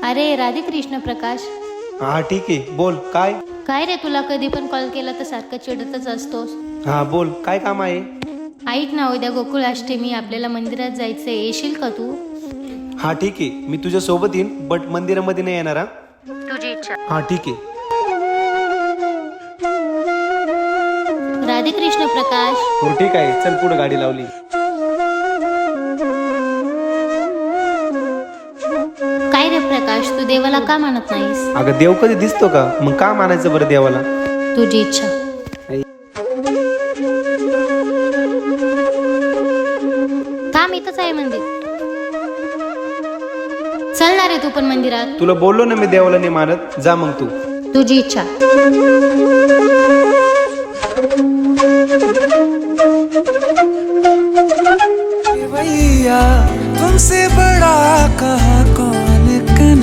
अरे राधे कृष्ण प्रकाश. हा ठीक आहे, बोल काय. काय रे, तुला कधी पण कॉल केला तर सारखं चिडतच असतोस. हा बोल, काय काम आहे. ऐक ना, उद्या गोकुळाष्टमी आपल्याला मंदिरात जायचंय, येशील का तू? हा ठीक आहे, मी तुझ्या सोबत येईन, बट मंदिरामध्ये नाही येणार. हा तुझी इच्छा. हा ठीक आहे. राधे कृष्ण प्रकाश. हो ठीक आहे, चल पुढे गाडी लावली. काय रे प्रकाश, तू देवाला का मानत नाहीस? अगं देव कधी दिसतो का, मग का मानायचं बरं देवाला. तुझी इच्छा. काम इथंच आहे मंदिर. चल ना रे तू पण मंदिरात. तुला बोललो ना मी देवाला नाही मानत, जा मग तू. तुझी इच्छा. भैया तुमसे बड़ा कहा कौन